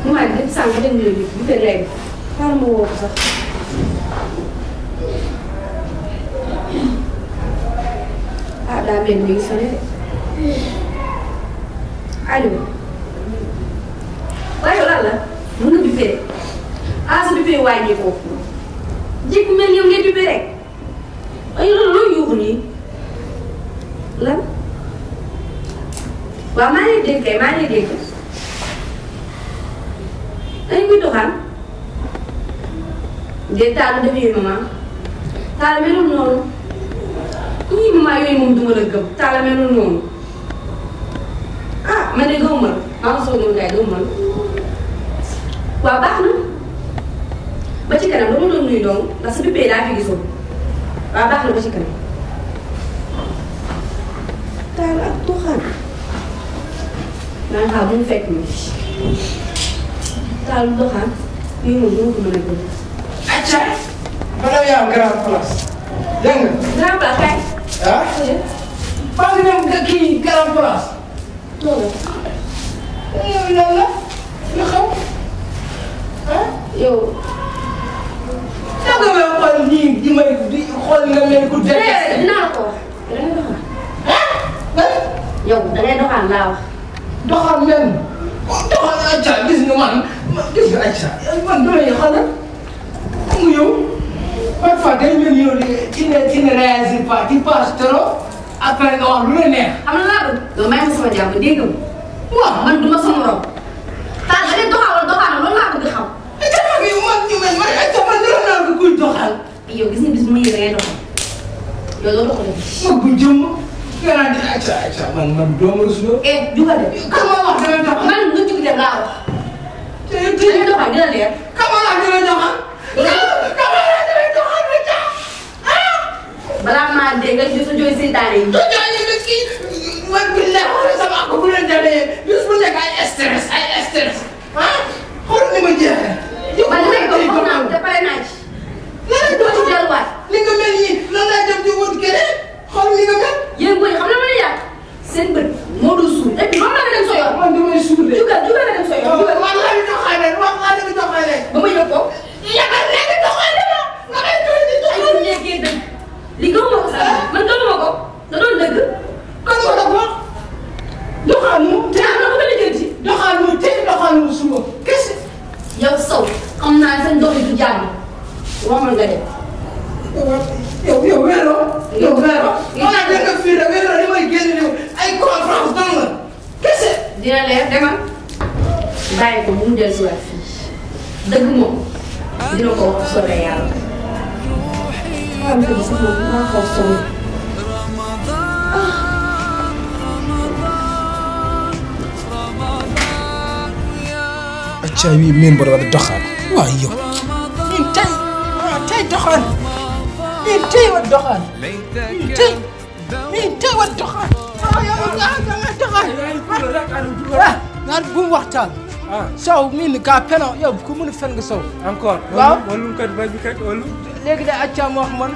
mu ma def sànq dem ñu bu fe léegi xaaral ma woo ko sax ah daa mel ni sonné de allo waaye lan la mën nga bippé rek ah sa bippé wàññi ko jikku mel yow ngay bippé rek ay loolu loo yuuxu nii lan waaw maa ngi dégg kay maa ngi dégg dañ koy doxal de Talla def yooyu maman Talla melul noonu ñii maman yooyu moom duma la gëm Talla melul noonu ah man de gëmuma la maa ngi soog a gars gëmuma la waaw baax na ba ci kanam dama doon nuyu doom ndax sa bébé laa fi gisoon waaw baax na ba ci kanam Talla ak doxal naan xaar mu fekk mi Talla doxal yooyu moom duma ko mën a gëm. acca bala yaa am grand place dégg nga. grand place kay. ah. maa ngi dem nga kii grand place. loolu la. yow lan la lu xew ah. yow. naka nga xool nii di may di xool nga mel ku dee. dinaa la ko wax. da ngay doxal. ah. yow da ngay doxal laa wax. doxal mel. doxal acca gis nga man gis nga acca man damay xoolal. mu yow parfois day mel ni yow tu ne réagis pas tu passes trop après nga wax lu la neex. xam nga laa bëgg. yow may ma sama jàmm dégg nga. waaw man duma sama morom. Talla da ngay doxal wala doxal loolu laa bëgg xam. acca man yow man ñu mel man acca man dara naa ko kuy doxal. yow gis nga bis bu ma yëgee da ngay doxal. yow loolu doxalee. ma bu jëm nga naan di acca man doomu suñu. jugal de. kan ma wax dana doxal. man nga jug dem laa wax. te da ngay doxal dina leer. kan ma wax dana doxal. balaa maa dégg ak sa jooy seytaane yi. te jooy yi kii man bi la xoolal sama ko bu leen dalee bis bu nekk ay stress ah xool ni ma jeexee. man li may ko foog naa te pare naa ci. lan la doo ci delluwaat. li nga mel nii lan laa dem di wut keneen xool ni nga mel. yéen booy xam na ma ne yàq seen bët moo dul suul et puis moom la nga dem sa yoon. man damay suul de. jugal nga dem sa yoon. jugal man laa di doxalee man laa di doxalee. ba ma yëg ko. yaakaar naa ne doxalee la nga may doon di ay doxalee. bu nekkee dëgg li gëmuma ko sax man gëmuma ko da doon dëgg. kan nga dox wax doxaanu te am na ko bëri jënd ci. doxaanu te doxaanu suba kese. yow Sow xam naa seen dox yi du jàmm waxoon nga dem. yow weeroo. yow weeroo. xanaa da nga fii rek weeroo li may génn yow ay conférence doon la kese. dina leer demal bàyyi ko mu del si waat fii dëgg moom dina ko wax soobee yàlla. waaw nga gis moom maa xaw sonn. acca wi min mboɗo waɗa doxal waay yo min tay doxal min tay waɗ doxal min tay waɗ doxal doxal ngar bum waxtaan Sow min ka peno yow ku mun fen nga Sow encore waaw wolu kat bay bi kat wolu léegi de acca mo wax man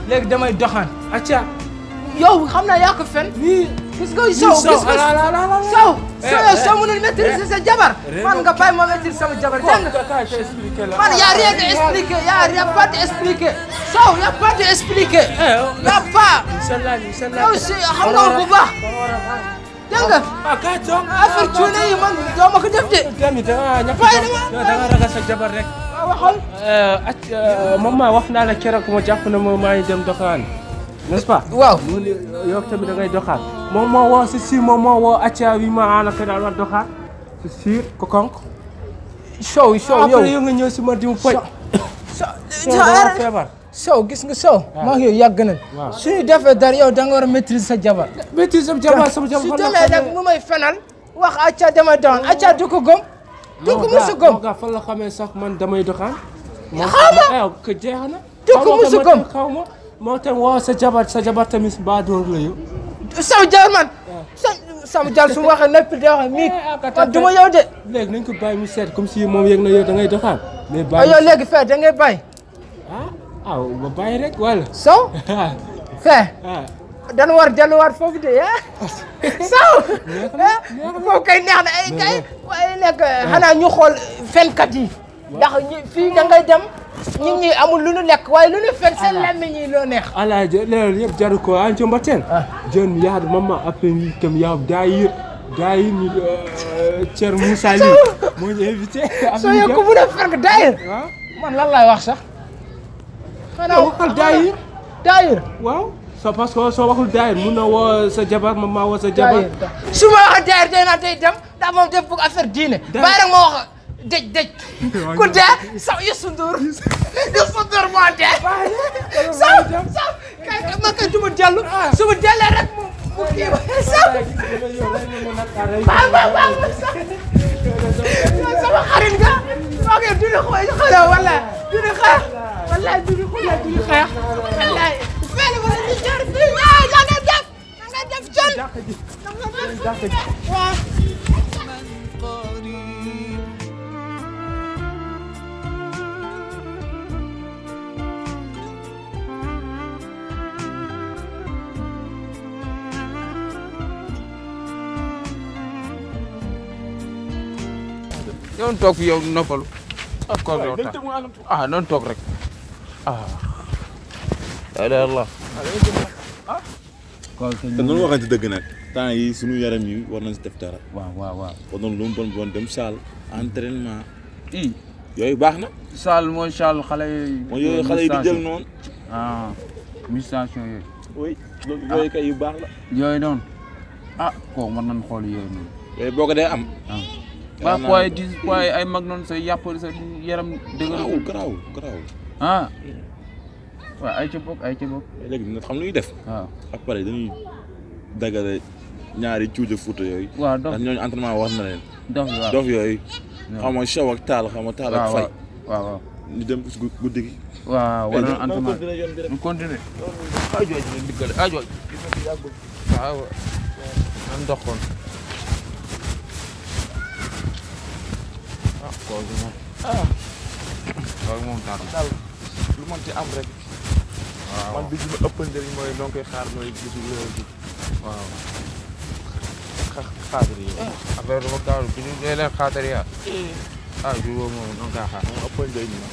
léegi damay doxaan acca yow xam naa yaa ko fen gis nga Sow gis nga Sow mënul maîtriser sa jabar man nga bàyyi ma maîtriser sama jabar dégg nga man y a rien de expliqué y a pas de expliqué Sow y a pas de expliqué y a pas yow si xam nga bu baax dégg nga affaire cuune yi man doo ma ko def de tamit da nga ragal sa jabar rek waxal maman wax naa la keroog ma jàpp na ma maa ngi dem doxaan n'est-ce pas waaw yow tamit da ngay doxaan moom moo woo si si moom moo woo acca wi ma ana ka daal war doxaan si siir ko konk Sow yow après yow nga ñëw si ma di mu poy feebar Sow gis nga Sow maa ngi yow yàgg nañ suñu defee dara yow da nga war a maîtriser sa jabar maîtrise sama jabar su demee nag mu may fenal wax acca dama doon acca du ko gëm du ko musu gëm nga fan la xamee sax man damay doxaan xaw ko jeex na du ko musu gëm xaw ma moo tam woo sa jabar tamit ba door la yow sama jabar man sama jabar su ma waxee noppi day wax mii man du ma yow de léegi nañ ko bàyyi mu seet comme si moom yëg na yow da ngay doxaan mais bàyyi yow léegi fee da ngay bàyyi ba bàyyi rek wala Sow fee dañu war delluwaat foofu de ah. Sow. foofu kay neex na ay kay waaye nag xanaa ñu xool fenkat yi. ndax fii da ngay dem nit ñi amul lu nu lekk waaye lu nu fen seen làmmiñ yi loo neex. ala leer yëpp jaru ko an ci mbaten jeune yaad mama appel kam yaw dayir ni Thierno Moussa Ly moo ñu invité soo yow ko mën a fenk dayir man lan laay wax sax xanaa waxal dayir waaw so parce que soo waxul dayir mun na woo sa jabar mama woo sa jabar su ma waxee dayir day naan day dem ndax moom def bëgg affaire diine bàyyi rek ma wax dëj ku dee saw Youssou Ndour moo dee saw kay ma kay du ma dellu su ma dellee rek mu kii saw ba sama xarit nga moo ngi duñu xoola wala duñu xeex wallaay duñu xoola duñu xeex wallaay fele wala ñu jaar fii na nga def jon waaw yow toog fi yow noppalu noonu toog rek la ilaha illallah te noonu waxante dëgg nag temps yi suñu yaram yi war nañ si def dara waaw war nañ lu mu bon dem salle entraînement yooyu baax na salle mooy salle xale yi mooy yooyu xale yi di jël noonu musculation yooyu oui yooyu kay yu baax la yooyu noonu kooku mën nañ xool yooyu noonu yooyu boo ko dee am waaw poids ay mag noonu sa yàpp sa yaram dëgg garaaw waaw ay ca bokk léegi dina xam lu ñuy def waaw après dañuy dagale ñaari cuuja Fuuta yooyu waaw ndax ñooñu entraînement war na leen dof yooyu xam nga Sow ak Taal xam nga Taal ak Fay waaw ñu dem si guddi gi waaw war na entraînement ñu continuer ajooj leen diggale ajooj waaw nan dox kon kooku moom daal lu mën ci am rek man bi ma ëppal njëriñ mooy doo koy xaar mooy gisu gi waaw xaadir yi affaire dama gaaw bi ñu dee leen xaadir ya juróom moom doo koy xaar moom ëppal njëriñ ma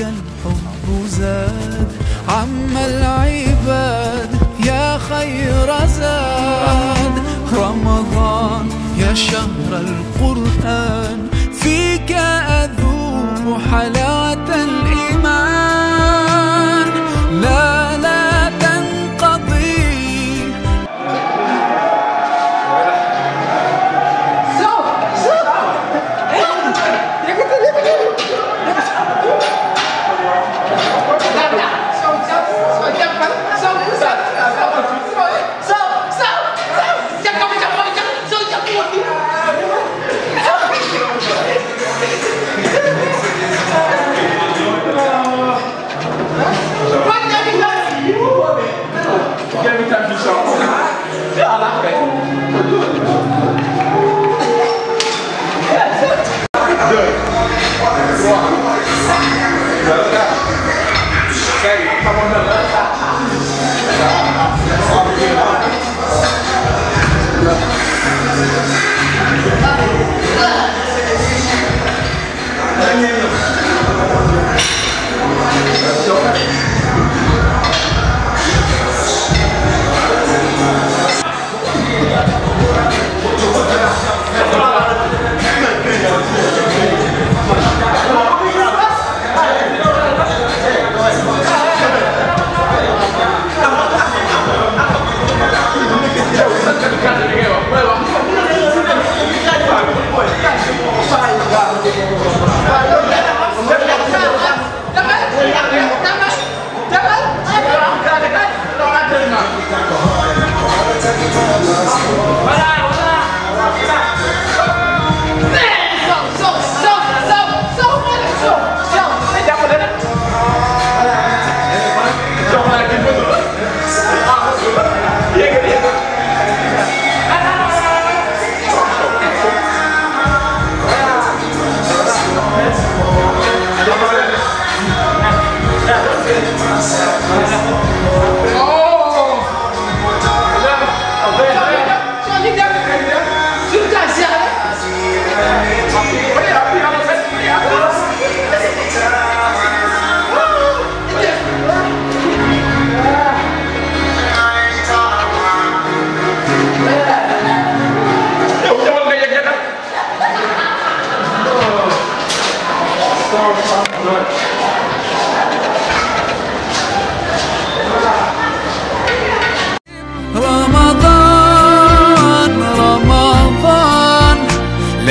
الحب زاد عم العباد يا خير زاد رمضان يا شهر القرآن فيك أذوق حلاوة الإيمان لا تنقضي So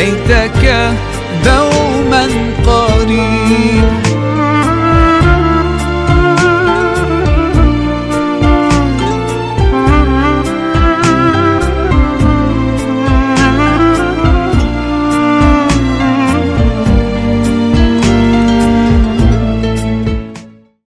ليتك